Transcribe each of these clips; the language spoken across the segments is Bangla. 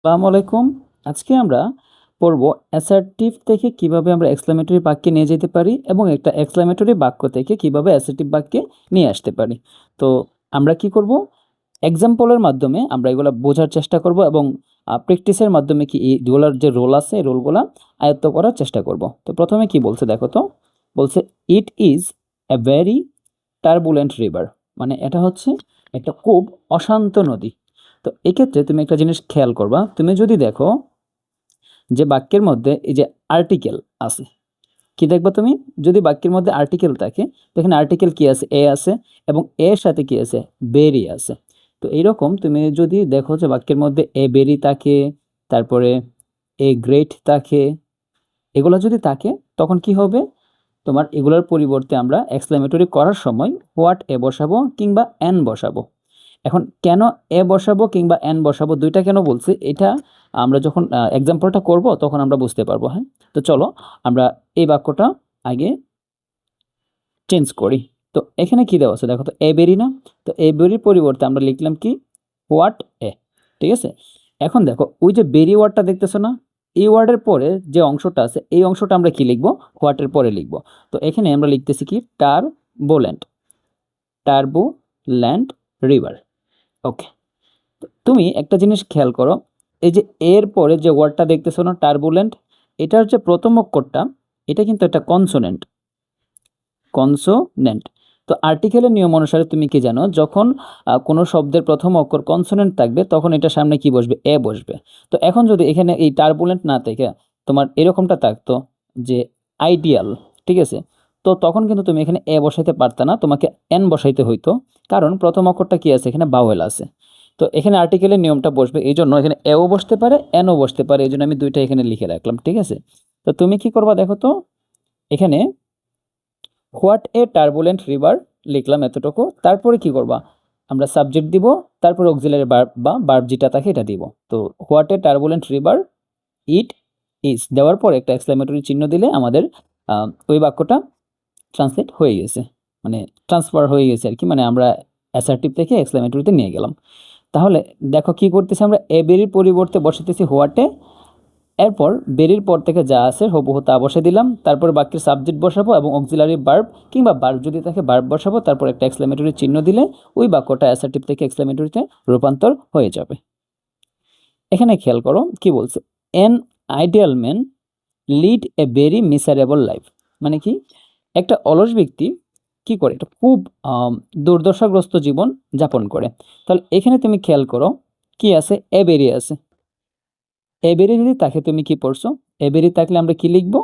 আসসালামু আলাইকুম। আজকে আমরা পড়ব অ্যাসার্টিভ থেকে কিভাবে আমরা এক্সক্লেমেটরি বাক্যে নিয়ে যেতে পারি এবং একটা এক্সক্লেমেটরি বাক্য থেকে কিভাবে অ্যাসার্টিভ বাক্যে নিয়ে আসতে পারি। তো আমরা কি করব? এক্সাম্পলের মাধ্যমে আমরা এগুলা বোঝার চেষ্টা করব এবং প্র্যাকটিসের মাধ্যমে কি এগুলার যে রোল আছে এই রোলগুলা আয়ত্ত করার চেষ্টা করব। তো প্রথমে কি বলছে দেখো তো? বলছে ইট is a very turbulent river. মানে এটা হচ্ছে একটা খুব অশান্ত নদী। তো এক্ষেত্রে তুমি একটা জিনিস খেয়াল করবা, তুমি যদি দেখো যে বাক্যের মধ্যে এই যে আর্টিকেল আছে, কি দেখবা তুমি? যদি বাক্যের মধ্যে আর্টিকেল থাকে তো এখানে আর্টিকেল কি আছে? এ আছে, এবং এর সাথে কি আছে? বেরি আছে। তো এইরকম তুমি যদি দেখো যে বাক্যের মধ্যে এ বেরি থাকে, তারপরে এ গ্রেট থাকে, এগুলো যদি থাকে তখন কি হবে? তোমার এগুলোর পরিবর্তে আমরা এক্সক্লেমেটরি করার সময় হোয়াট এ বসাবো কিংবা এন বসাবো। এখন কেন এ বসাবো কিংবা এন বসাবো দুইটা কেন বলছি, এটা আমরা যখন এক্সাম্পলটা করব তখন আমরা বুঝতে পারবো। হ্যাঁ, তো চলো আমরা এই বাক্যটা আগে চেঞ্জ করি। তো এখানে কি দেওয়া আছে দেখো তো? এ বেরি না? তো এ বেরির পরিবর্তে আমরা লিখলাম কি? What a. ঠিক আছে, এখন দেখো ওই যে বেরি ওয়ার্ডটা দেখতেছো না? এই ওয়ার্ডের পরে যে অংশটা আছে এই অংশটা আমরা কি লিখবো? হোয়াটের পরে লিখবো। তো এখানে আমরা লিখতেছি কি? Turbulent, turbulent river. ওকে, তুমি একটা জিনিস খেয়াল করো, এই যে এর পরে যে ওয়ার্ডটা দেখতেছো না, টার্বুলেন্ট, এটার যে প্রথম অক্ষরটা এটা কিন্তু একটা কনসোনেন্ট, কনসোনেন্ট। তো আর্টিকেলের নিয়ম অনুসারে তুমি কি জানো, যখন কোনো শব্দের প্রথম অক্ষর কনসোনেন্ট থাকবে তখন এটার সামনে কি বসবে? এ বসবে। তো এখন যদি এখানে এই টার্বুলেন্ট না থেকে তোমার এরকমটা থাকতো যে আইডিয়াল, ঠিক আছে, তো তখন কিন্তু তুমি এখানে এ বসাইতে পারতা না, তোমাকে এন বসাইতে হইতো, কারণ প্রথম অক্ষরটা কি আছে? এখানে বাওয়েল আছে। তো এখানে আর্টিকেলের নিয়মটা বসবে, এই জন্য এখানে এও বসতে পারে এনও বসতে পারে, এই জন্য আমি দুইটা এখানে লিখে রাখলাম। ঠিক আছে, তো তুমি কি করবা দেখো তো? এখানে হোয়াট এ টার্বুলেন্ট রিভার লিখলাম এতটুকু, তারপরে কি করবা? আমরা সাবজেক্ট দিব, তারপরে অক্সিলারি ভার্ব বা ভার্ব যেটা থাকে এটা দিব। তো what a turbulent river it is দেওয়ার পর একটা এক্সক্লেমেটরি চিহ্ন দিলে আমাদের ওই বাক্যটা ট্রান্সলেট হয়ে গেছে, মানে ট্রান্সফার হয়ে গেছে আর কি, মানে আমরা অ্যাসার্টিভ থেকে এক্সক্লেমেটরিতে নিয়ে গেলাম। তাহলে দেখো কি করতেছি আমরা? এ বেরির পরিবর্তে বসাতেছি হোয়াটে, এরপর বেরির পর থেকে যা আছে হুবহু তা বসে দিলাম, তারপর বাক্যের সাবজেক্ট বসাবো এবং অক্সিলারি ভার্ব কিংবা ভার্ব যদি থাকে ভার্ব বসাবো, তারপর একটা এক্সক্লেমেটরি চিহ্ন দিলে ওই বাক্যটা অ্যাসার্টিভ থেকে এক্সক্লেমেটরিতে রূপান্তর হয়ে যাবে। এখানে খেয়াল করো কি বলছে? An ideal man lead a very miserable life. মানে কি? একটা অলস ব্যক্তি কি করে? এটা খুব দুর্দশাগ্রস্ত জীবন যাপন করে। তাহলে এখানে তুমি খেয়াল করো কি আছে? এ বেরি আছে। এবেরি যদি থাকে তুমি কি পড়ছো? এবেরি থাকলে আমরা কি লিখব?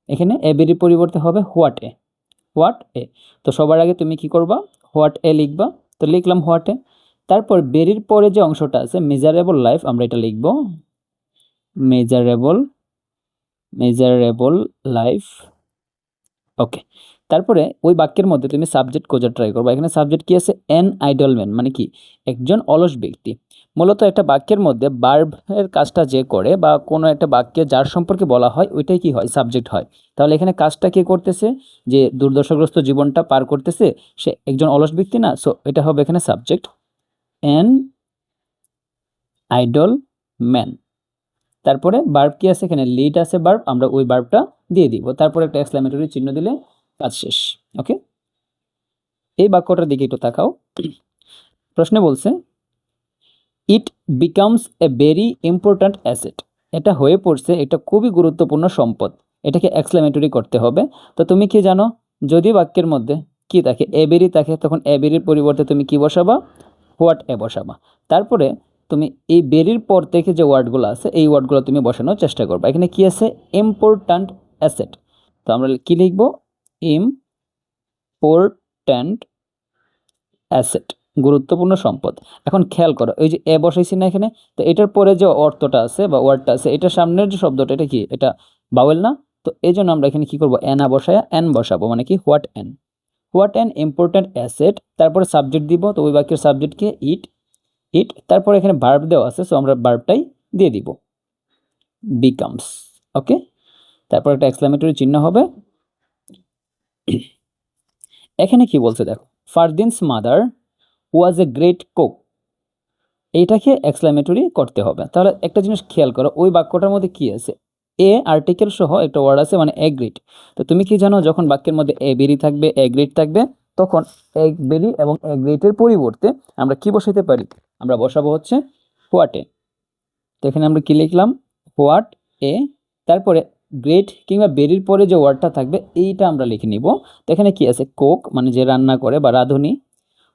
এখানে এবেরির পরিবর্তে হবে হোয়াট এ, হোয়াট এ। তো সবার আগে তুমি কি করবা? হোয়াট এ লিখবা। তো লিখলাম হোয়াট এ, তারপর বেরির পরে যে অংশটা আছে মেজারেবল লাইফ, আমরা এটা লিখব মেজারেবল, মেজারেবল লাইফ। ওকে, তারপরে ওই বাক্যের মধ্যে তুমি সাবজেক্ট খোঁজার ট্রাই করবে। এখানে সাবজেক্ট কি আছে? অ্যান আইডল ম্যান, মানে কি? একজন অলস ব্যক্তি। মূলত একটা বাক্যের মধ্যে বার্বের কাজটা যে করে বা কোনো একটা বাক্যে যার সম্পর্কে বলা হয় ওইটাই কি হয়? সাবজেক্ট হয়। তাহলে এখানে কাজটা কে করতেছে? যে দুর্দশাগ্রস্ত জীবনটা পার করতেছে সে একজন অলস ব্যক্তি না, সো এটা হবে এখানে সাবজেক্ট, অ্যান আইডল ম্যান। তারপরে বার্ব কি আছে? এখানে লিড আছে বার্ব, আমরা ওই বার্বটা দিয়ে দিব, তারপরে একটা এক্সক্লেমেটরি চিহ্ন দিলে কাজ শেষ। ওকে, এই বাক্যটার দিকে একটু তাকাও। প্রশ্নে বলছে it becomes a very important asset. এটা হয়ে পড়ছে এটা খুবই গুরুত্বপূর্ণ সম্পদ, এটাকে এক্সক্লেমেটরি করতে হবে। তো তুমি কি জানো? যদি বাক্যের মধ্যে কি থাকে? এ ভেরি থাকে, তখন এ ভেরির পরিবর্তে তুমি কি বসাবা? What a বসাবা। তারপরে তুমি এই বেরির পর থেকে যে ওয়ার্ডগুলো আছে এই ওয়ার্ডগুলো তুমি বসানোর চেষ্টা করবা। এখানে কি আছে? Important asset. তো আমরা কি লিখবো? ইম্পর্ট্যান্ট অ্যাসেট, গুরুত্বপূর্ণ সম্পদ। এখন খেয়াল করো ওই যে এ বসাইছি না এখানে, তো এটার পরে যে অর্থটা আছে বা ওয়ার্ডটা আছে এটার সামনের যে শব্দটা এটা কি? এটা বাওয়েল না? তো এই জন্য আমরা এখানে কি করবো? এনা বসায়া এন বসাবো, মানে কি? What N, what an important asset. তারপরে সাবজেক্ট দিব, তো ওই বাক্যের সাবজেক্টকে ইট, ইট। তারপরে এখানে ভার্ব দেওয়া আছে, সো আমরা ভার্বটাই দিয়ে দিব, বিকামস। ওকে, তারপর একটা এক্সক্লেমেটরি চিহ্ন হবে। এখানে কি বলছে দেখো? Fardin's mother was a great cook. এইটাকে এক্সক্লামেটরি করতে হবে। তাহলে একটা জিনিস খেয়াল করো, ওই বাক্যটার মধ্যে কি আছে, এ আর্টিকেল সহ একটা ওয়ার্ড আছে, মানে এগ্রিড। তো তুমি কি জানো, যখন বাক্যের মধ্যে এ বেরি থাকবে, এগ্রিড থাকবে, তখন এগ বেরি এবং এগ্রিডের পরিবর্তে আমরা কি বসাইতে পারি, আমরা বসাবো হচ্ছে হোয়াট এ। তো এখানে আমরা কি লিখলাম, হোয়াট এ, তারপরে গ্রেট কিংবা বেরির পরে যে ওয়ার্ডটা থাকবে এইটা আমরা লিখে নিব। তো এখানে কি আছে, কোক মানে যে রান্না করে বা রাঁধুনি,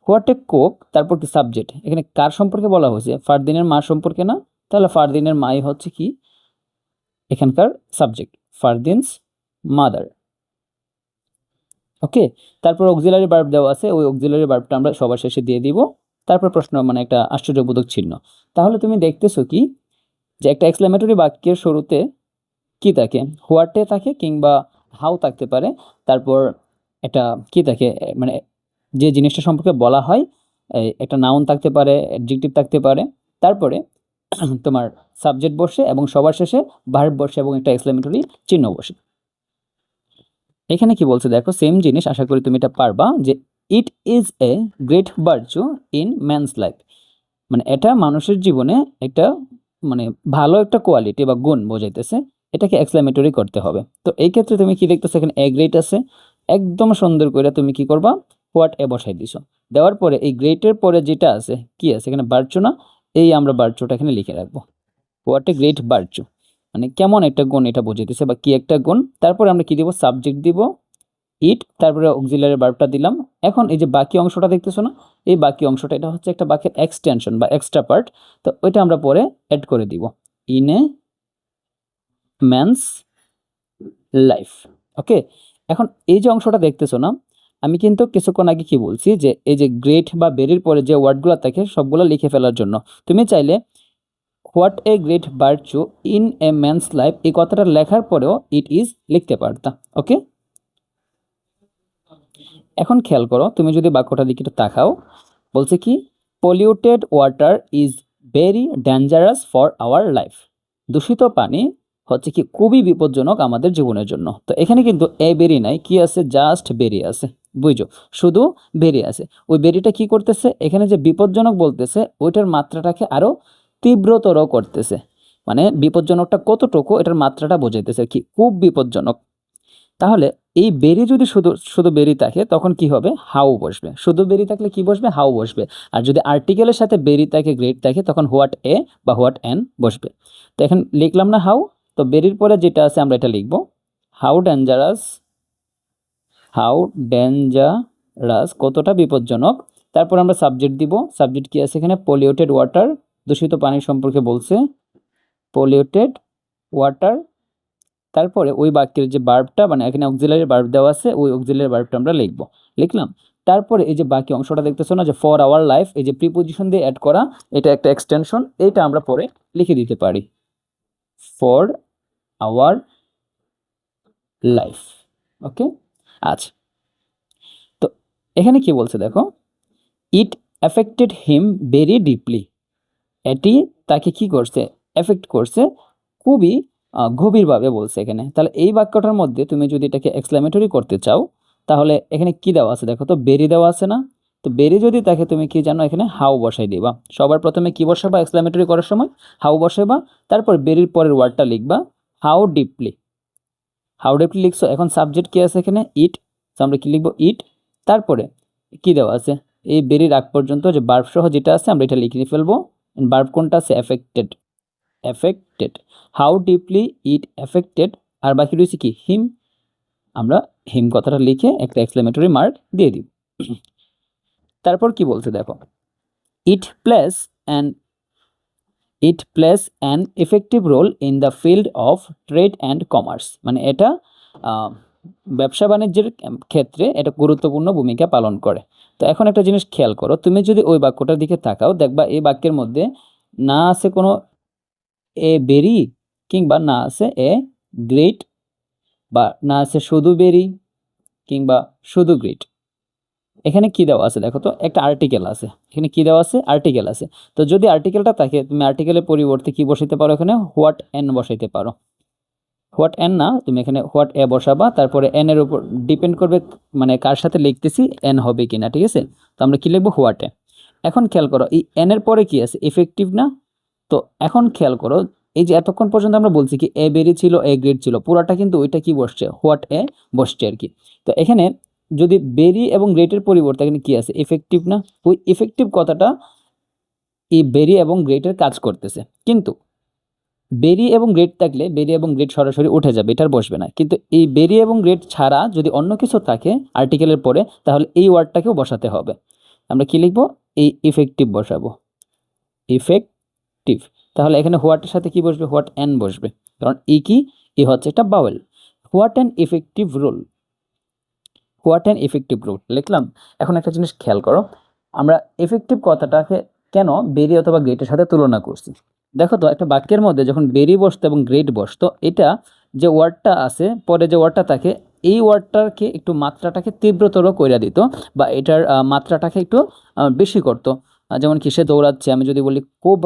হোয়াট এ কোক, তারপর কি সাবজেক্ট, এখানে কার সম্পর্কে বলা হয়েছে, ফারদিনের মা সম্পর্কে না, তাহলে ফারদিনের মাই হচ্ছে কি এখানকার সাবজেক্ট, ফারদিনস মাদার। ওকে, তারপর অক্সিলারি ভার্ব দেওয়া আছে, ওই অক্সিলারি ভার্বটা আমরা সবার শেষে দিয়ে দিব, তারপর প্রশ্ন মানে একটা আশ্চর্যবোধক চিহ্ন। তাহলে তুমি দেখতেছো কি যে একটা এক্সক্লেমেটরি বাক্যের শুরুতে কি থাকে, হোয়াটে থাকে কিংবা হাউ থাকতে পারে, তারপর একটা কি থাকে, মানে যে জিনিসটা সম্পর্কে বলা হয়, একটা নাউন থাকতে পারে, অ্যাডজেক্টিভ থাকতে পারে, তারপরে তোমার সাবজেক্ট বসে এবং সবার শেষে ভার্ব বসে এবং একটা এক্সক্লেমেটরি চিহ্ন বসে। এখানে কি বলছে দেখো, সেম জিনিস, আশা করি তুমি এটা পারবা, যে ইট is a great virtue in man's life, মানে এটা মানুষের জীবনে একটা মানে ভালো একটা কোয়ালিটি বা গুণ বোঝাইতেছে, এটাকে এক্সক্লেমেটরি করতে হবে। তো এই ক্ষেত্রে তুমি কি দেখতেছো, এখানে এ গ্রেট আছে, একদম সুন্দর করে তুমি কি করবা, হোয়াট এ বসাই দিছো, দেওয়ার পরে এই গ্রেটের পরে যেটা আছে কি আছে এখানে, ভার্চু না, এই আমরা ভার্চুটা এখানে লিখে রাখবো, হোয়াট এ গ্রেট ভার্চু, মানে কেমন একটা গুণ এটা বোঝাইতেছে বা কি একটা গুণ। তারপরে আমরা কি দিব, সাবজেক্ট দিব ইট, তারপরে অক্সিলারি ভার্বটা দিলাম। এখন এই যে বাকি অংশটা দেখতেছো না, এই বাকি অংশটা এটা হচ্ছে একটা বাক্যের এক্সটেনশন বা এক্সট্রা পার্ট, তো ওইটা আমরা পরে অ্যাড করে দিব, ইন এ ম্যানস লাইফ। ওকে, এখন এই যে অংশটা দেখতেছো না, আমি কিন্তু কিছুক্ষণ আগে কি বলছি যে এই যে গ্রেট বা বেরির পরে যে ওয়ার্ডগুলো থাকে সবগুলো লিখে ফেলার জন্য, তুমি চাইলে what a great virtue in a man's life এই কথাটা লেখার পরেও ইট ইজ লিখতে পারতা। ওকে, এখন খেয়াল করো, তুমি যদি বাক্যটার দিকে একটু তাকাও, বলছে কি, polluted water is very dangerous for our life, দূষিত পানি হচ্ছে কি খুবই বিপজ্জনক আমাদের জীবনের জন্য। তো এখানে কিন্তু এ বেরি নাই, কি আছে, জাস্ট বেরি আছে, বুঝছো, শুধু বেরি আছে। ওই বেরিটা কি করতেছে, এখানে যে বিপজ্জনক বলতেছে ওইটার মাত্রাটাকে আরো তীব্রতর করতেছে, মানে বিপজ্জনকটা কতটুকু এটার মাত্রাটা বোঝাইতেছে, কি খুব বিপজ্জনক। তাহলে এই বেরি যদি শুধু শুধু বেরি থাকে তখন কি হবে, হাউ বসবে, শুধু বেরি থাকলে কি বসবে, হাউ বসবে। আর যদি আর্টিকেলের সাথে বেরি থাকে, গ্রেট থাকে, তখন হোয়াট এ বা হোয়াট এন বসবে। তো এখন লিখলাম না হাউ, তো বেরির পরে যেটা আছে আমরা এটা লিখব, হাউ ডেঞ্জারাস, হাউ ডেঞ্জারাস কতটা বিপজ্জনক। তারপর আমরা সাবজেক্ট দিব, সাবজেক্ট কি আছে এখানে, পলিউটেড ওয়াটার, দূষিত পানির সম্পর্কে বলছে, পলিউটেড ওয়াটার। তারপরে ওই বাক্যের যে ভার্বটা, মানে এখানে অক্সিলারি ভার্ব দেওয়া আছে, ওই অক্সিলারি ভার্বটা আমরা লিখলাম। তারপরে এই যে বাকি অংশটা দেখতেছো না, যে ফর আওয়ার লাইফ, এই যে প্রিপোজিশন দিয়ে অ্যাড করা, এটা একটা এক্সটেনশন, এইটা আমরা পরে লিখে দিতে পারি, ফর আওয়ার লাইফ। ওকে, আচ্ছা, তো এখানে কি বলছে দেখো, ইট এফেক্টেড হিম ভেরি ডিপলি, এটি তাকে কি করছে, এফেক্ট করছে খুবই গভীরভাবে বলছে এখানে। তাহলে এই বাক্যটার মধ্যে তুমি যদি এটাকে এক্সক্লেমেটরি করতে চাও, তাহলে এখানে কি দেওয়া আছে দেখো তো, বেরি দেওয়া আছে না, তো বেরি যদি থাকে তুমি কি জানো, এখানে হাউ বসাই দিবা, সবার প্রথমে কি বসাবা এক্সক্লেমেটরি করার সময়, হাউ বসাইবা, তারপর বেরির পরের ওয়ার্ডটা লিখবা, হাউ ডিপলি, হাউ ডিপলি লিখছো। এখন সাবজেক্ট কি আছে এখানে, ইট, তো আমরা কি লিখবো, ইট, তারপরে কি দেওয়া আছে, এই বেরির আগ পর্যন্ত যে ভার্ব সহ যেটা আছে আমরা এটা লিখে ফেলবো, ভার্ব কোনটা আছে, affected, affected, how deeply it affected, আর বাকি রয়েছে কি, হিম, আমরা হিম কথাটা লিখে একটা এক্সক্লেমেটরি মার্ক দিয়ে দিব। তারপর কি বলছে দেখো, it plays an it plays an effective role in the field of trade and commerce, মানে এটা ব্যবসা বাণিজ্যের ক্ষেত্রে এটা গুরুত্বপূর্ণ ভূমিকা পালন করে। তো এখন একটা জিনিস খেয়াল করো, তুমি যদি ওই বাক্যটার দিকে তাকাও, দেখবা এই বাক্যের মধ্যে না আছে কোনো এ বেরি, কিংবা না আছে এ গ্রেট, বা না আছে শুধু বেরি কিংবা শুধু গ্রেট। এখানে কি দেওয়া আছে দেখো তো, একটা আর্টিকেল আছে, এখানে কি দেওয়া আছে, আর্টিকেল আছে। তো যদি আর্টিকেলটা থাকে, তুমি আর্টিকেলের পরিবর্তে কি বসাইতে পারো, এখানে হোয়াট এন বসাইতে পারো, হোয়াট এন না, তুমি এখানে হোয়াট এ বসাবা, তারপরে এন এর উপর ডিপেন্ড করবে মানে কার সাথে লিখতেছি এন হবে কিনা, ঠিক আছে। তো আমরা কি লিখবো, হোয়াট এ। এখন খেয়াল করো এই এন এর পরে কি আছে, ইফেক্টিভ না? তো এখন খেয়াল করো এই যে এতক্ষণ পর্যন্ত আমরা বলছি কি এ বেরি ছিল, এ গ্রেড ছিল, পুরাটা কিন্তু ওইটা কি বসছে, হোয়াট এ বসছে আর কি। তো এখানে যদি বেরি এবং গ্রেটের পরিবর্তে এখানে কি আছে, ইফেক্টিভ না? ওই ইফেক্টিভ কথাটা এই বেরি এবং গ্রেটের কাজ করতেছে, কিন্তু বেরি এবং গ্রেড থাকলে বেরি এবং গ্রেড সরাসরি উঠে যাবে, এটার বসবে না। কিন্তু এই বেরি এবং গ্রেড ছাড়া যদি অন্য কিছু থাকে আর্টিকেলের পরে, তাহলে এই ওয়ার্ডটাকেও বসাতে হবে। আমরা কি লিখবো, এই ইফেক্টিভ বসাবো, ইফেক্টিভ। তাহলে এখানে হোয়াটের সাথে কি বসবে, হোয়াট অ্যান বসবে, কারণ ই কি, ই হচ্ছে এটা vowel. What an effective role, what an effective role লিখলাম। এখন একটা জিনিস খেয়াল করো, আমরা এফেক্টিভ কথাটাকে কেন বেরি অথবা গ্রেটের সাথে তুলনা করছি। দেখো তো একটা বাক্যের মধ্যে যখন বেরি বসতো এবং গ্রেট বসতো, এটা যে ওয়ার্ডটা আছে পরে যে ওয়ার্ডটা থাকে, এই ওয়ার্ডটাকে একটু মাত্রাটাকে তীব্রতর করে দিত, বা এটার মাত্রাটাকে একটু বেশি করতো। যেমন কি সে দৌড়াচ্ছে, আমি যদি বলি খুব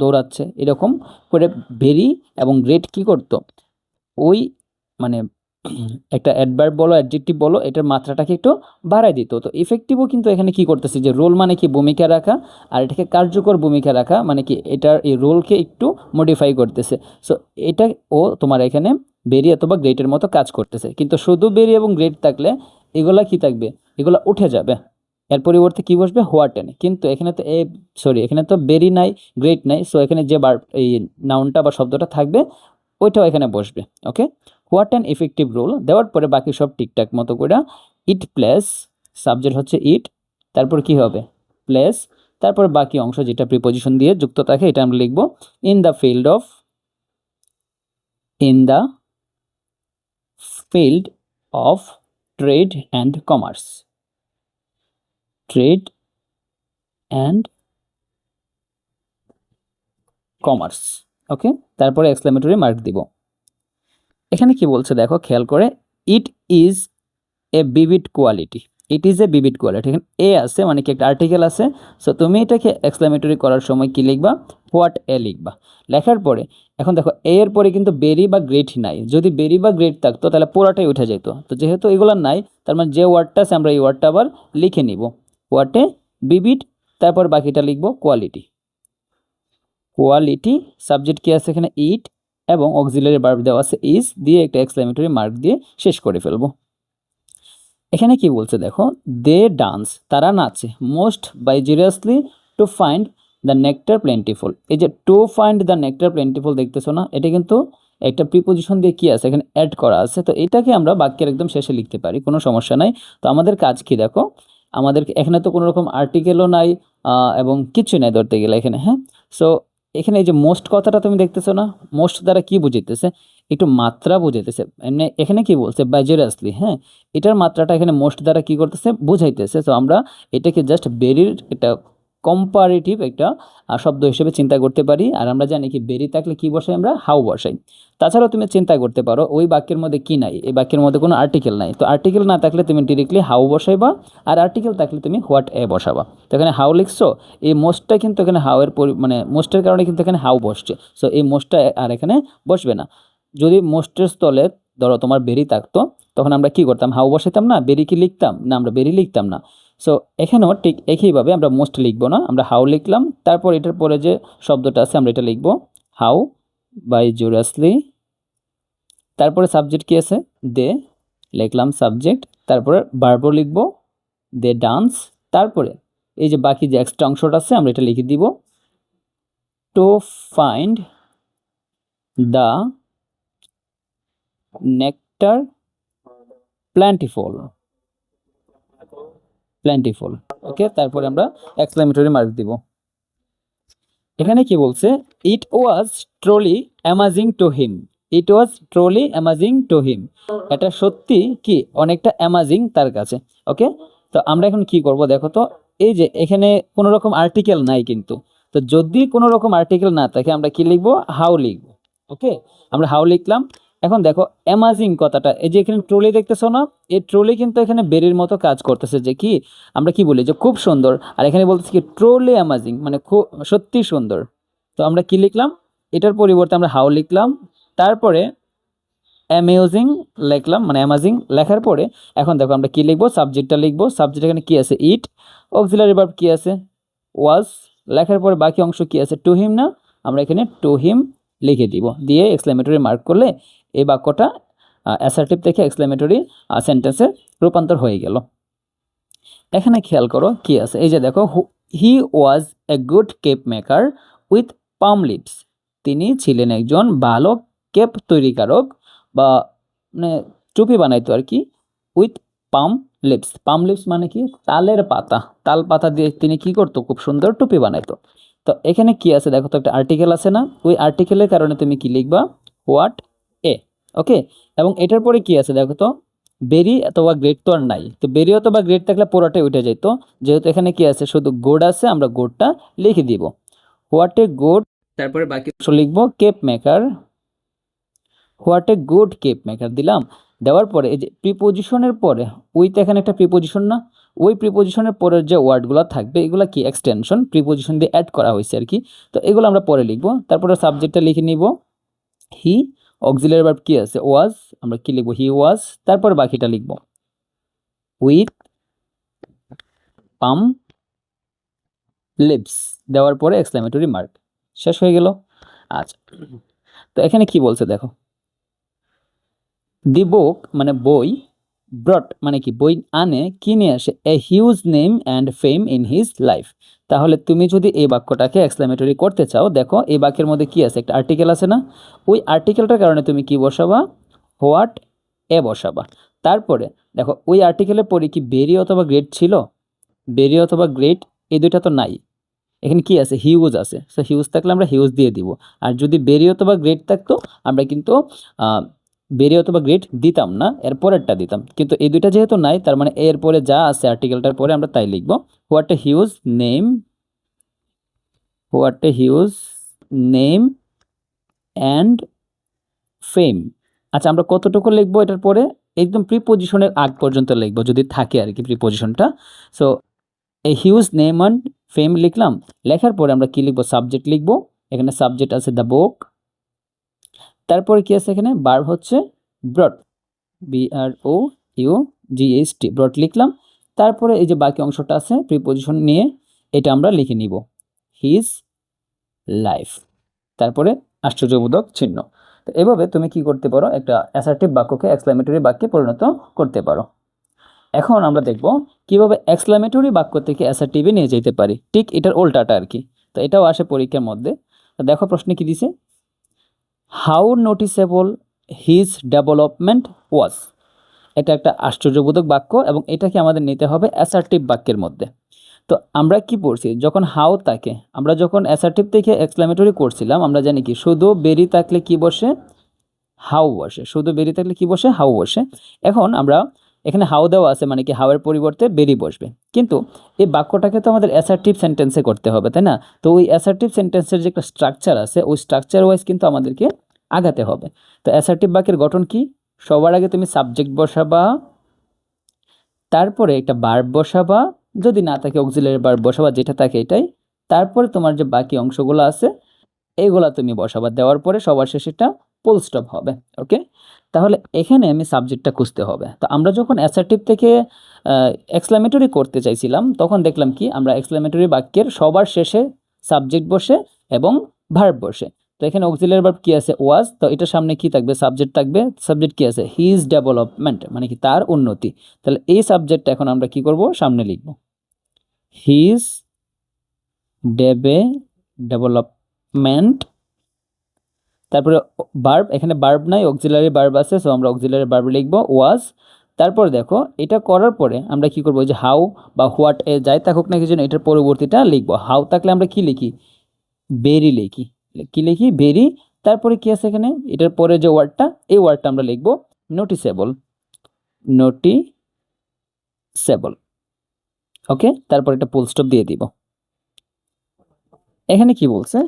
দৌড়াচ্ছে, এরকম করে বেরি এবং গ্রেট কি করতো, ওই মানে একটা অ্যাডভার্ব বলো অ্যাডজেক্টিভ বলো, এটার মাত্রাটাকে একটু বাড়ায় দিত। তো ইফেক্টিভও কিন্তু এখানে কি করতেছে, যে রোল মানে কি ভূমিকা রাখা, আর এটাকে কার্যকর ভূমিকা রাখা মানে কি এটার এই রোলকে একটু মডিফাই করতেছে। সো এটা ও তোমার এখানে বেরি অথবা গ্রেটের মতো কাজ করতেছে। কিন্তু শুধু বেরি এবং গ্রেট থাকলে এগুলা কি থাকবে, এগুলা উঠে যাবে, এর পরিবর্তে কি বসবে, হোয়াট এন। কিন্তু এখানে তো এখানে তো বেরি নাই, গ্রেট নাই, সো এখানে যে এই নাউনটা বা শব্দটা থাকবে ওইটাও এখানে বসবে। ওকে, হোয়াট অ্যান ইফেক্টিভ রোল দেওয়ার পরে বাকি সব ঠিকঠাক মতো করে ইট প্লেস, সাবজেক্ট হচ্ছে ইট, তারপর কি হবে প্লেস, তারপর বাকি অংশ যেটা প্রিপোজিশন দিয়ে যুক্ত থাকে এটা আমরা লিখবো in the field of, in the field of trade and commerce, trade and commerce. Okay, তারপরে এক্সক্লেমেটরি মার্ক দিব। এখানে কি বলছে দেখো খেয়াল করে, it is a vivid quality, it is a vivid quality, এখানে এ আছে মানে কি একটা আর্টিকেল আছে। সো তুমি এটাকে এক্সক্লেমেটরি করার সময় কি লিখবা, হোয়াট এ লিখবা। লেখার পরে এখন দেখো এ এর পরে কিন্তু বেরি বা গ্রেট নাই, যদি বেরি বা গ্রেট থাকতো তাহলে পুরাটাই উঠে যেত। তো যেহেতু এগুলো নাই, তার মানে যে ওয়ার্ডটা আছে আমরা এই ওয়ার্ডটা আবার লিখে নিব, হোয়াট এ বিবিড, তারপর বাকিটা লিখবো কোয়ালিটি, কোয়ালিটি। সাবজেক্ট কি আছে এখানে ইট, এবং অক্সিলারি ভার্ব দেওয়া আছে ইজ, দিয়ে একটা এক্সক্লেমেটরি মার্ক দিয়ে শেষ করে ফেলবো। এখানে কি বলছে দেখো, দে ডান্স, তারা নাচে, most vigorously to find the nectar plentiful. এই যে to find the nectar plentiful দেখতেছো না, এটা কিন্তু একটা প্রিপোজিশন দিয়ে কি আছে এখানে অ্যাড করা আছে। তো এটাকে আমরা বাক্যের একদম শেষে লিখতে পারি, কোনো সমস্যা নাই। তো আমাদের কাজ কি দেখো, আমাদের এখানে তো কোনো রকম আর্টিকেলও নাই এবং কিছু নাই ধরতে গেলে এখানে, হ্যাঁ। সো এখানে এই যে মোস্ট কথাটা তুমি দেখতেছো না, মোস্ট দ্বারা কি বুঝাইতেছে, একটু মাত্রা বুঝাইতেছে। এমনি এখানে কি বলছে বাইজেরাসলি, হ্যাঁ, এটার মাত্রাটা এখানে মোস্ট দ্বারা কি করতেছে, বুঝাইতেছে। তো আমরা এটাকে জাস্ট বেরির একটা কম্পারেটিভ একটা শব্দ হিসেবে চিন্তা করতে পারি। আর আমরা জানি কি বেরি থাকলে কি বসাই, আমরা হাউ বসাই। তাছাড়াও তুমি চিন্তা করতে পারো ওই বাক্যের মধ্যে কি নাই, এই বাক্যের মধ্যে কোনো আর্টিকেল নাই, তো আর্টিকেল না থাকলে তুমি ডিরেক্টলি হাউ বসাইবা, আর আর্টিকেল থাকলে তুমি হোয়াট এ বসাবা। তো এখানে হাউ লিখছো, এই মোস্টটা কিন্তু এখানে হাউয়ের মানে মোস্টের কারণে কিন্তু এখানে হাউ বসছে। সো এই মোস্টটা আর এখানে বসবে না। যদি মোস্টের স্থলে ধরো তোমার বেরি থাকতো, তখন আমরা কি করতাম, হাউ বসাইতাম না, বেরি কি লিখতাম না, আমরা বেরি লিখতাম না। সো এখানেও ঠিক একইভাবে আমরা মোস্ট লিখবো না, আমরা হাউ লিখলাম, তারপর এটার পরে যে শব্দটা আছে আমরা এটা লিখবো হাউ বাই জুরাসলি, তারপরে সাবজেক্ট কি আছে দে, লিখলাম সাবজেক্ট, তারপরে ভার্বও লিখবো দে ডান্স, তারপরে এই যে বাকি যে এক্সট্রা অংশটা আছে আমরা এটা লিখে দিব to find the nectar plentiful, plentiful. Okay, তারপরে আমরা এক্সক্লেমেটরি মার্ক দিব। এখানে কি বলছে, it was truly amazing to him, it was truly amazing to him, এটা সত্যি কি অনেকটা অ্যামাজিং তার কাছে। ওকে, তো আমরা এখন কি করব দেখো তো, এই যে এখানে কোনো রকম আর্টিকেল নাই কিন্তু, তো যদি কোনো রকম আর্টিকেল না থাকে আমরা কি লিখবো, হাউ লিখবো। ওকে, আমরা হাউ লিখলাম। এখন দেখো অ্যামাজিং কথাটা, এই যে এখানে ট্রলি দেখতেছো না, এই ট্রলি কিন্তু এখানে বেরির মতো কাজ করতেছে, যে কি আমরা কি বলি যে খুব সুন্দর, আর এখানে বলতেছি কি ট্রুলি অ্যামাজিং মানে খুব সত্যি সুন্দর। তো আমরা কি লিখলাম, এটার পরিবর্তে আমরা হাউ লিখলাম, তারপরে অ্যামেজিং লিখলাম, মানে অ্যামাজিং লেখার পরে এখন দেখো আমরা কি লিখবো, সাবজেক্টটা লিখবো। সাবজেক্ট এখানে কি আছে ইট, অক্সিলারি ভার্ব কি আছে ওয়াজ লেখার পরে বাকি অংশ কি আছে, টু হিম না, আমরা এখানে টু হিম লিখে দিব, দিয়ে এক্সক্লেমেটরি মার্ক করলে এই বাক্যটা অ্যাসার্টিভ থেকে এক্সক্লেমেটরি সেন্টেন্সে রূপান্তর হয়ে গেল। এখানে খেয়াল করো কি আছে, এই যে দেখো, he was a good cap maker with palm leaves, তিনি ছিলেন একজন ভালো কেপ তৈরিকারক বা মানে টুপি বানাইতো আর কি, with palm leaves. Palm leaves মানে কি, তালের পাতা, তাল পাতা দিয়ে তিনি কি করতো, খুব সুন্দর টুপি বানাইতো। তো এখানে কি আছে দেখো তো, একটা আর্টিকেল আছে না, ওই আর্টিকেলের কারণে তুমি কি লিখবা, হোয়াট এ। ওকে, এবং এটার পরে কি আছে দেখো তো, বেরি অথবা গ্রেড তো আর নাই, তো বেরি অথবা গ্রেড থাকলে পুরোটাই উঠে যেত, যেহেতু এখানে কি আছে, শুধু গুড আছে, আমরা গুডটা লিখে দিব, হোয়াট এ গুড, তারপরে বাকি অংশ লিখবো cap maker, what a good cap maker দিলাম। দেওয়ার পরে এই যে প্রিপোজিশনের পরে উইথ, এখানে একটা প্রিপোজিশন না, ওই প্রিপোজিশনের পরের যে ওয়ার্ডগুলো থাকবে এগুলো কি এক্সটেনশন, প্রিপোজিশন দিয়ে অ্যাড করা হয়েছে আর কি, তো এগুলো আমরা পরে লিখবো। তারপরে সাবজেক্টটা লিখে নিব, হি, অক্সিলারি ভার্ব কি আছে, ওয়াজ, আমরা কি লিখবো, হি ওয়াজ, তারপর বাকিটা লিখবো উইথ পাম লিভস, দেওয়ার পরে এক্সক্লেমেটরি মার্ক, শেষ হয়ে গেল। আচ্ছা, তো এখানে কি বলছে দেখো, দি বুক মানে বই, ব্রট মানে কি বই আনে, কি নিয়ে আসে, a huge name and fame in his life. তাহলে তুমি যদি এই বাক্যটাকে এক্সক্লেমেটরি করতে চাও, দেখো এই বাক্যের মধ্যে কি আছে, একটা আর্টিকেল আছে না, ওই আর্টিকেলটার কারণে তুমি কি বসাবা, হোয়াট এ বসাবা। তারপরে দেখো ওই আর্টিকেলের পরে কি বেরি অথবা গ্রেড ছিল, বেরি অথবা গ্রেড এই দুইটা তো নাই, এখানে কি আছে, হিউজ আছে, সো হিউজ থাকলে আমরা হিউজ দিয়ে দিব। আর যদি বেরি অথবা গ্রেড থাকতো আমরা কিন্তু বেরি অথবা গ্রেড দিতাম না, এর পরেরটা দিতাম, কিন্তু এই দুইটা যেহেতু নাই, তার মানে এর পরে যা আছে আর্টিকেলটার পরে আমরা তাই লিখবো, what a huge name, what a huge name and ফেম। আচ্ছা, আমরা কতটুকু লিখবো এটার পরে, একদম প্রিপোজিশনের আগ পর্যন্ত লিখবো যদি থাকে আর কি প্রিপোজিশনটা। সো এই হিউজ নেম অ্যান্ড ফেম লিখলাম, লেখার পরে আমরা কি লিখবো, সাবজেক্ট লিখবো, এখানে সাবজেক্ট আছে দ্য বুক, তারপরে কি আছে এখানে ভার্ব হচ্ছে ব্রট, BROUGHT, ব্রট লিখলাম। তারপরে এই যে বাকি অংশটা আছে প্রিপোজিশন নিয়ে, এটা আমরা লিখে নিব, হিজ লাইফ, তারপরে আশ্চর্যবোধক চিহ্ন। তো এভাবে তুমি কি করতে পারো, একটা অ্যাসার্টিভ বাক্যকে এক্সক্লেমেটরি বাক্যে পরিণত করতে পারো। এখন আমরা দেখব কিভাবে এক্সক্লেমেটরি বাক্য থেকে অ্যাসার্টিভে নিয়ে যেতে পারি, ঠিক এটার উল্টাটা আর কি। তো এটাও আসে পরীক্ষার মধ্যে। তো দেখো প্রশ্নে কি দিছে, হাউ নোটিসেবল হিজ ডেভেলপমেন্ট ওয়াজ। এটা একটা আশ্চর্যবোধক বাক্য এবং এটাকে আমাদের নিতে হবে অ্যাসার্টিভ বাক্যের মধ্যে। তো আমরা কি পড়ছি, যখন হাউ থাকে, আমরা যখন অ্যাসার্টিভ থেকে এক্সক্লেমেটরি করছিলাম, আমরা জানি কি শুধু বেরি থাকলে কি বসে, হাউ বসে, শুধু বেরি থাকলে কি বসে, হাউ বসে। এখন আমরা এখানে হাউ দেওয়া আছে মানে কি হাউ এর পরিবর্তে বেরি বসবে, কিন্তু এই বাক্যটাকে তো আমাদের অ্যাসার্টিভ সেন্টেন্সে করতে হবে, তাই না? তো ওই অ্যাসার্টিভ সেন্টেন্সের যে একটা স্ট্রাকচার আছে, ওই স্ট্রাকচার ওয়াইজ কিন্তু আমাদেরকে আগাতে হবে। তো অ্যাসার্টিভ বাক্যের গঠন কি, সবার আগে তুমি সাবজেক্ট বসাবা, তারপরে একটা ভার্ব বসাবা, যদি না থাকে অক্সিলারি ভার্ব বসাবা, যেটা থাকে এটাই, তারপরে তোমার যে বাকি অংশগুলো আছে এইগুলা তুমি বসাবা, দেওয়ার পরে সবার শেষে একটা ফুল স্টপ হবে। ওকে, তাহলে এখানে আমি সাবজেক্টটা খুঁজতে হবে। তো আমরা যখন অ্যাসার্টিভ থেকে এক্সক্লেমেটরি করতে চাইছিলাম, তখন দেখলাম কি আমরা এক্সক্লেমেটরি বাক্যের সবার শেষে সাবজেক্ট বসে এবং ভার্ব বসে। তো এখানে অক্সিলারি ভার্ব কি আছে, ওয়াজ, তো এটার সামনে কি থাকবে, সাবজেক্ট থাকবে, সাবজেক্ট কি আছে, হিজ ডেভেলপমেন্ট মানে কি তার উন্নতি। তাহলে এই সাবজেক্টটা এখন আমরা কি করব, সামনে লিখব, হিজ ডেভেলপমেন্ট, তারপরে ভার্ব, এখানে ভার্ব নাই, অক্সিলারি ভার্ব আছে, সো আমরা অক্সিলারি ভার্ব লিখব, ওয়াজ। তারপর দেখো এটা করার পরে আমরা কি করব, যে হাউ বা হোয়াট এ যাই থাকুক না কি জন্য এটার পরবর্তীটা লিখব। হাউ থাকলে আমরা কি লিখি, বেরি লিখি, কি লিখি, বেরি। তারপরে কি আছে এখানে, এটার পরে যে ওয়ার্ডটা, এই ওয়ার্ডটা আমরা লিখব নোটিসেবল, নোটিসেবল। ওকে, তারপর একটা ফুল স্টপ দিয়ে দিব। এখানে কি বলছে,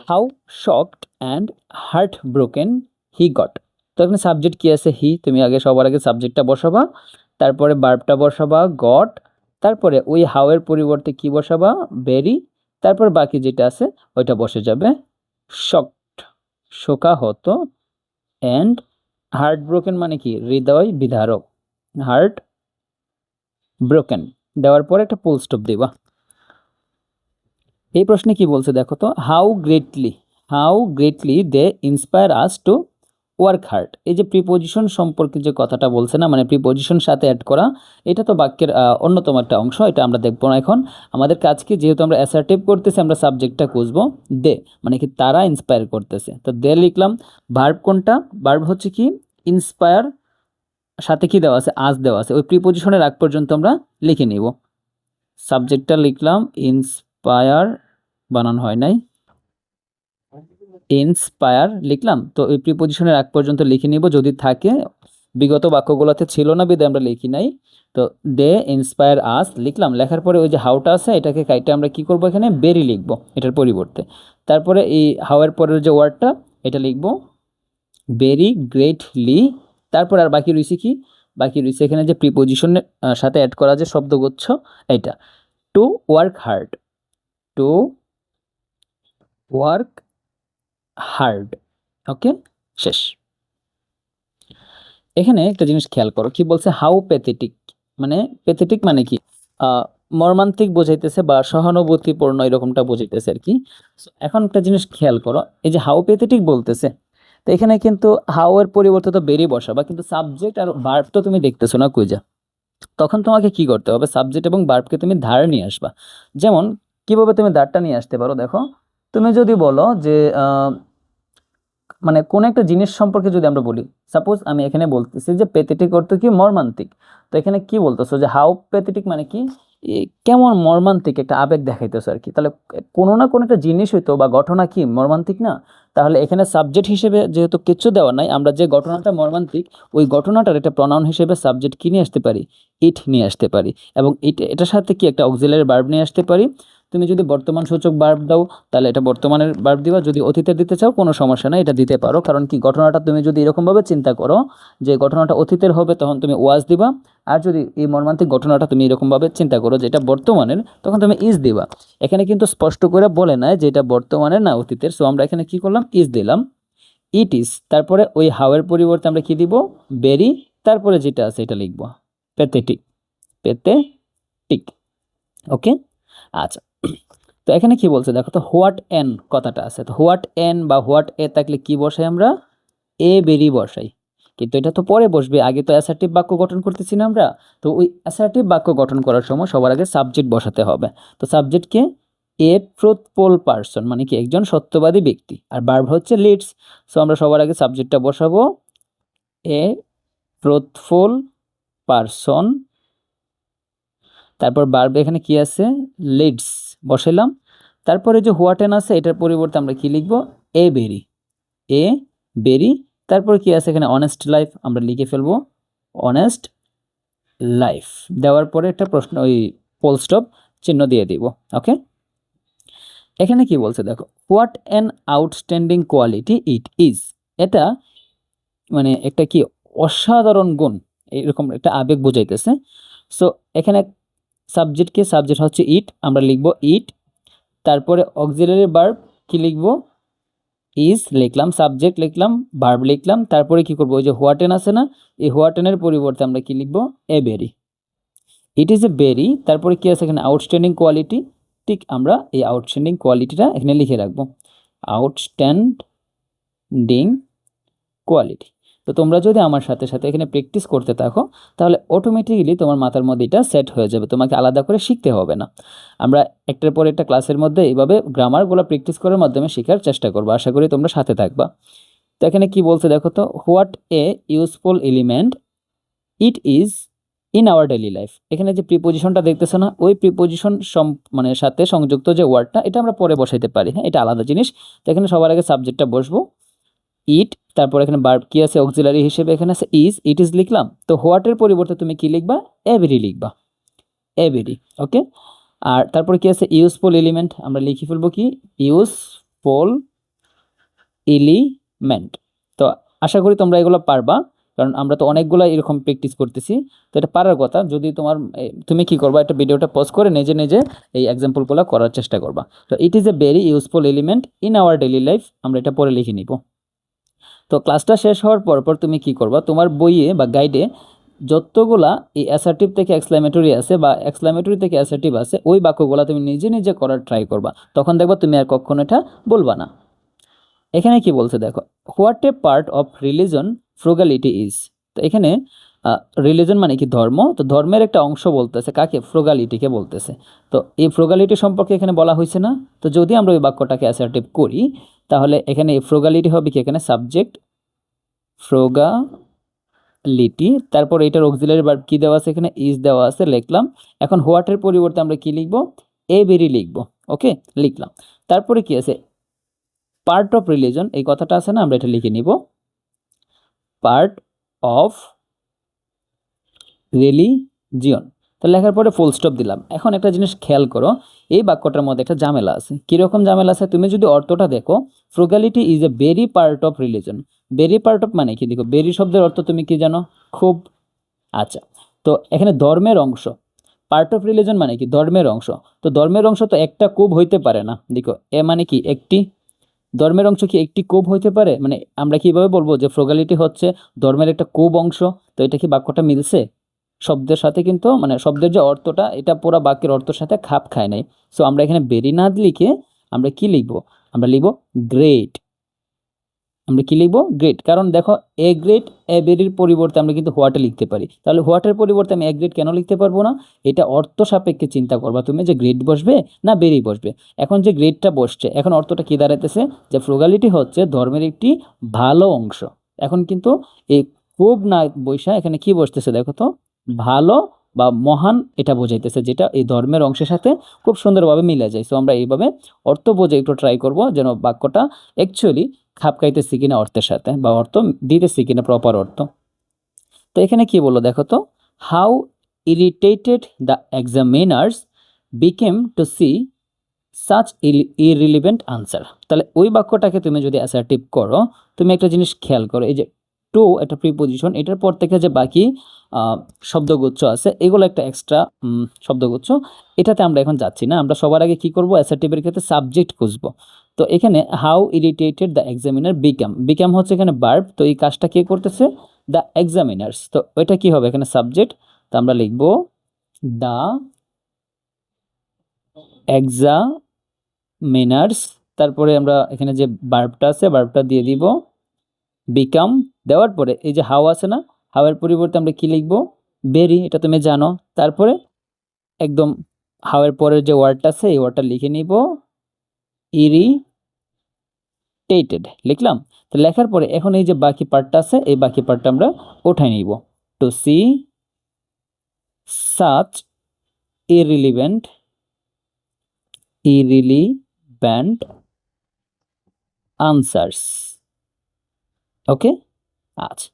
how shocked and heart broken he got. তো এখানে সাবজেক্ট কি আছে, হি, তুমি আগে সবার আগে সাবজেক্টটা বসাবা, তারপরে ভার্বটা বসাবা গট, তারপরে ওই হাউ এর পরিবর্তে কি বসাবা, বেরি, তারপর বাকি যেটা আছে ওইটা বসে যাবে, শকড শোকাহত, অ্যান্ড হার্ট ব্রোকেন মানে কি হৃদয় বিদারক, হার্ট ব্রোকেন, দেওয়ার পরে একটা ফুল স্টপ দিবা। এই প্রশ্নে কি বলছে দেখো তো, how greatly they inspire us to work hard. এই যে প্রিপোজিশন সম্পর্কে যে কথাটা বলছে না, মানে প্রিপোজিশন সাথে অ্যাড করা, এটা তো বাক্যের অন্যতম একটা অংশ, এটা আমরা দেখবো না এখন। আমাদের কাজ কি, যেহেতু আমরা অ্যাসার্টিভ করতেছি, আমরা সাবজেক্টটা খুঁজবো। দে মানে কি তারা ইন্সপায়ার করতেছে, তো দে লিখলাম। ভার্ব কোনটা, ভার্ব হচ্ছে কি ইন্সপায়ার, সাথে কি দেওয়া আছে, আজ দেওয়া আছে, ওই প্রিপোজিশনের আগ পর্যন্ত আমরা লিখে নিব। সাবজেক্টটা লিখলাম ইন্সপায়ার, বানান হয় নাই, ইন্সপায়ার লিখলাম। তো এই প্রিপোজিশনের আগ পর্যন্ত লিখে নিব, যদি থাকে, বিগত বাক্যগুলোতে ছিল না বিধে আমরা লিখি নাই। তো দে ইন্সপায়ার আস লিখলাম, লেখার পরে ওই যে হাউটা আছে এটাকে কাইটে আমরা কি করব, এখানে বেরি লিখব এটার পরিবর্তে। তারপরে এই হাউয়ের পরের যে ওয়ার্ডটা এটা লিখব বেরি গ্রেটলি। তারপর আর বাকি রয়েছে কি, বাকি রয়েছে এখানে যে প্রিপোজিশনের সাথে অ্যাড করা যে শব্দগুচ্ছ, এটা to work hard, to work hard. Okay, শেষ। এখানে একটা জিনিস খেয়াল করো, কি বলছে, হাউ প্যাথেটিক। মানে প্যাথেটিক মানে কি, মর্মান্তিক বোঝাইতেছে বা সহানুভূতিপূর্ণ এরকমটা বোঝাইতেছে আর কি। এখন একটা জিনিস খেয়াল করো, এই যে হাউ প্যাথেটিক বলতেছে, তো এখানে কিন্তু হাউ এর পরিবর্তে তো বেরি বসাবা, কিন্তু সাবজেক্ট আর ভার্ব তো তুমি দেখতেছো না কুইজা। তখন তোমাকে কি করতে হবে, সাবজেক্ট এবং ভার্বকে তুমি ধার নিয়ে আসবা। যেমন কিভাবে তুমি ধারটা নিয়ে আসতে পারো, দেখো তুমি যদি বলো যে মানে কোন একটা জিনিস সম্পর্কে যদি আমরা বলি, সাপোজ আমি এখানে বলতেছি যে প্যাথেটিক অর্থ কি মর্মান্তিক, তো এখানে কি বলতেছো যে হাউ প্যাথেটিক মানে কি কেমন মর্মান্তিক একটা আবেগ দেখাইতেছো আর কি। তাহলে কোনো না কোনো একটা জিনিস হইতো বা ঘটনা কি মর্মান্তিক না, তাহলে এখানে সাবজেক্ট হিসেবে যেহেতু কিচ্ছু দেওয়া নাই, আমরা যে ঘটনাটা মর্মান্তিক ওই ঘটনাটার একটা প্রনাউন হিসেবে সাবজেক্ট কি নিয়ে আসতে পারি, ইট নিয়ে আসতে পারি, এবং এটার সাথে কি একটা অক্সিলারি ভার্ব নিয়ে আসতে পারি। তুমি যদি বর্তমান সূচক ভার্ব দাও তাহলে এটা বর্তমানের ভার্ব দিবা, যদি অতীতের দিতে চাও কোনো সমস্যা নাই, এটা দিতে পারো। কারণ কি, ঘটনাটা তুমি যদি এরকমভাবে চিন্তা করো যে ঘটনাটা অতীতের হবে, তখন তুমি ওয়াজ দিবা। আর যদি এই মর্মান্তিক ঘটনাটা তুমি এরকমভাবে চিন্তা করো যে এটা বর্তমানের, তখন তুমি ইজ দিবা। এখানে কিন্তু স্পষ্ট করে বলে না যে এটা বর্তমানের না অতীতের, সো আমরা এখানে কি করলাম, ইজ দিলাম। ইট ইজ, তারপরে ওই হাওয়ের পরিবর্তে আমরা কি দিব, বেরি, তারপরে যেটা আছে এটা লিখবো প্যাথেটিক, প্যাথেটিক। ওকে, আচ্ছা। তো এখানে কি বলছে দেখো তো, হোয়াট এন কথাটা আছে, তো হোয়াট এন বা হোয়াট এ থাকলে কি বসাই আমরা, এ বেরি বসাই। কিন্তু এটা তো পরে বসবে, আগে তো অ্যাসার্টিভ বাক্য গঠন করতেছি না আমরা। তো ওই অ্যাসার্টিভ বাক্য গঠন করার সময় সবার আগে সাবজেক্ট বসাতে হবে। তো সাবজেক্টকে এ ট্রুথফুল পারসন, মানে কি একজন সত্যবাদী ব্যক্তি, আর ভার্ব হচ্ছে লিডস। সো আমরা সবার আগে সাবজেক্টটা বসাবো এ ট্রুথফুল পারসন, তারপর ভার্ব এখানে কি আছে, লিডস বসাইলাম। তারপরে যে হোয়াট এন আছে এটার পরিবর্তে আমরা কি লিখব, এ বেরি, এ বেরি। তারপরে কি আছে এখানে, অনেস্ট লাইফ, আমরা লিখে ফেলবো অনেস্ট লাইফ। দেওয়ার পরে একটা প্রশ্ন, ওই ফুল স্টপ চিহ্ন দিয়ে দিব। ওকে, এখানে কি বলছে দেখো, what an outstanding quality it is. এটা মানে একটা কি অসাধারণ গুণ, এরকম একটা আবেগ বোঝাইতেছে। সো এখানে সাবজেক্ট হচ্ছে ইট, আমরা লিখবো ইট। তারপরে অক্সিলারি ভার্ব কি লিখবো, ইজ লিখলাম, সাবজেক্ট লিখলাম, ভার্ব লিখলাম। তারপরে কি করবো, ওই যে হোয়াটেন আছে না, এই হোয়াটেনের পরিবর্তে আমরা কি লিখবো, এ বেরি, ইট ইজ এ বেরি। তারপরে কি আছে এখানে, আউটস্ট্যান্ডিং কোয়ালিটি, ঠিক আমরা এই আউটস্ট্যান্ডিং কোয়ালিটিটা এখানে লিখে রাখবো, আউটস্ট্যান্ডিং কোয়ালিটি। তো তোমরা যদি আমার সাথে সাথে এখানে প্র্যাকটিস করতে থাকো তাহলে অটোমেটিক্যালি তোমার মাথার মধ্যে এটা সেট হয়ে যাবে, তোমাকে আলাদা করে শিখতে হবে না। আমরা একটার পর একটা ক্লাসের মধ্যে এইভাবে গ্রামারগুলো প্র্যাকটিস করার মাধ্যমে শেখার চেষ্টা করবো, আশা করি তোমরা সাথে থাকবা। তো এখানে কি বলছে দেখো তো, what a useful element it is in our daily life. এখানে যে প্রিপোজিশনটা দেখতেছো না, ওই প্রিপোজিশন মানে সাথে সংযুক্ত যে ওয়ার্ডটা, এটা আমরা পরে বসাইতে পারি, হ্যাঁ এটা আলাদা জিনিস। তো এখানে সবার আগে সাবজেক্টটা বসবো ইট, তারপর এখানে ভার্ব কি আছে অক্সিলারি হিসেবে এখানে আছে ইজ, ইট ইজ লিখলাম। তো হোয়াটের পরিবর্তে তুমি কি লিখবা, এভরি লিখবা, এভরি। ওকে, আর তারপরে কি আছে ইউজফুল এলিমেন্ট, আমরা লিখে ফেলবো কি ইউজফুল এলিমেন্ট। তো আশা করি তোমরা এগুলো পারবা, কারণ আমরা তো অনেকগুলো এরকম প্র্যাকটিস করতেছি। তো এটা পারার কথা, যদি তুমি কি করবা, একটা ভিডিওটা পজ করে নিজে নিজে এই এক্সাম্পলগুলো করার চেষ্টা করবা। তো ইট is a very useful element in our daily life, আমরা এটা পরে লিখে নিব। তো ক্লাসটা শেষ হওয়ার পর তুমি কি করবা, তোমার বইয়ে বা গাইডে যতগুলা এই অ্যাসার্টিভ থেকে এক্সক্লেমেটরি আছে বা এক্সক্লেমেটরি থেকে অ্যাসার্টিভ আছে ওই বাক্যগুলা তুমি নিজে নিজে করার ট্রাই করবা, তখন দেখবা তুমি আর কখনো এটা বলবা না। এখানে কি বলছে দেখো, what a part of religion frugality is. তো এখানে রিলিজন মানে কি ধর্ম, তো ধর্মের একটা অংশ বলতেছে কাকে, ফ্রুগালিটিকে বলতেছে। তো এই ফ্রুগালিটি সম্পর্কে এখানে বলা হয়েছে না, তো যদি আমরা ওই বাক্যটাকে অ্যাসার্টিভ করি তাহলে এখানে এই ফ্রুগালিটি হবে কি, এখানে সাবজেক্ট ফ্রুগালিটি, তারপর এটার অক্সিলারি ভার্ব কি দেওয়া আছে, এখানে ইজ দেওয়া আছে, লিখলাম। এখন হোয়াটের পরিবর্তে আমরা কি লিখবো, এ বেরি লিখবো। ওকে, লিখলাম। তারপরে কি আছে, পার্ট অফ রিলিজন, এই কথাটা আছে না, আমরা এটা লিখে নিব, পার্ট অফ রিলিজিয়ন। তো লেখার পরে ফুল স্টপ দিলাম। এখন একটা জিনিস খেয়াল করো, এই বাক্যটার মধ্যে একটা ঝামেলা আছে। কীরকম ঝামেলা আছে, তুমি যদি অর্থটা দেখো, frugality is a very part of religion. Very part of মানে কি, দেখো ভেরি শব্দের অর্থ তুমি কি জানো, খুব। আচ্ছা, তো এখানে ধর্মের অংশ, পার্ট অফ রিলিজন মানে কি, ধর্মের অংশ। তো ধর্মের অংশ তো একটা খুব হইতে পারে না, দেখো এ মানে কি একটি, ধর্মের অংশ কি একটি কোব হইতে পারে, মানে আমরা কিভাবে বলবো যে ফ্রুগালিটি হচ্ছে ধর্মের একটা কোব অংশ। তো এটা কি বাক্যটা মিলছে শব্দের সাথে, কিন্তু মানে শব্দের যে অর্থটা এটা পুরো বাক্যের অর্থের সাথে খাপ খায় নাই। সো আমরা এখানে ভেরি না লিখে আমরা কি লিখবো, আমরা লিখবো গ্রেট। আমরা কি লিখবো, গ্রেট। কারণ দেখো এ গ্রেট এ বেরির পরিবর্তে আমরা কিন্তু হোয়াটে লিখতে পারি, তাহলে হোয়াটের পরিবর্তে আমি এ গ্রেট কেন লিখতে পারবো না, এটা অর্থ সাপেক্ষে চিন্তা করবা তুমি যে গ্রেট বসবে না বেরি বসবে। এখন যে গ্রেটটা বসছে, এখন অর্থটা কি দাঁড়াইতেছে, যে ফ্রুগালিটি হচ্ছে ধর্মের একটি ভালো অংশ। এখন কিন্তু এই খুব না বৈশা এখানে কি বসতেছে দেখো তো, ভালো বা মহান এটা বোঝাইতেছে, যেটা এই ধর্মের অংশের সাথে খুব সুন্দরভাবে মিলে যায়। সো আমরা এইভাবে অর্থ বোঝে একটু ট্রাই করব, যেন বাক্যটা অ্যাকচুয়ালি খাপ খাইতেছি কিনা অর্থের সাথে, বা অর্থ দিতেছি কিনা প্রপার অর্থ। তো এখানে কি বললো দেখো তো, how irritated the examiners became to see such irrelevant answer. তাহলে ওই বাক্যটাকে তুমি যদি অ্যাসার্টিভ করো, তুমি একটা জিনিস খেয়াল করো, এই যে টু একটা প্রিপোজিশন, এটার পর থেকে যে বাকি শব্দগুচ্ছ আছে এগুলো একটা এক্সট্রা শব্দগুচ্ছ, এটাতে আমরা এখন যাচ্ছি না। আমরা সবার আগে কি করব, অ্যাসার্টিভের ক্ষেত্রে সাবজেক্ট খুঁজবো। তো এখানে how irritated the examiner become, become হচ্ছে এখানে ভার্ব, তো এই কাজটা কে করতেছে, দ্য এক্সামিনার্স। তো ওইটা কি হবে, এখানে সাবজেক্ট, তো আমরা লিখবো দ্য এক্সামিনার্স। তারপরে আমরা এখানে যে ভার্বটা আছে ভার্বটা দিয়ে দিব, বিকাম দেওয়ার পরে এই যে হাউ আছে না, হাওয়ের পরিবর্তে আমরা কি লিখবো, বেরি, এটা তুমি জানো। তারপরে একদম হাওয়ের পরের যে ওয়ার্ডটা আছে এই ওয়ার্ডটা লিখে নিব, ইরিটেটেড লিখলাম। তো লেখার পরে এখন এই যে বাকি পার্টটা আছে এই বাকি পার্টটা আমরা উঠাই নিব, to see such irrelevant answers. Okay, আচ্ছা।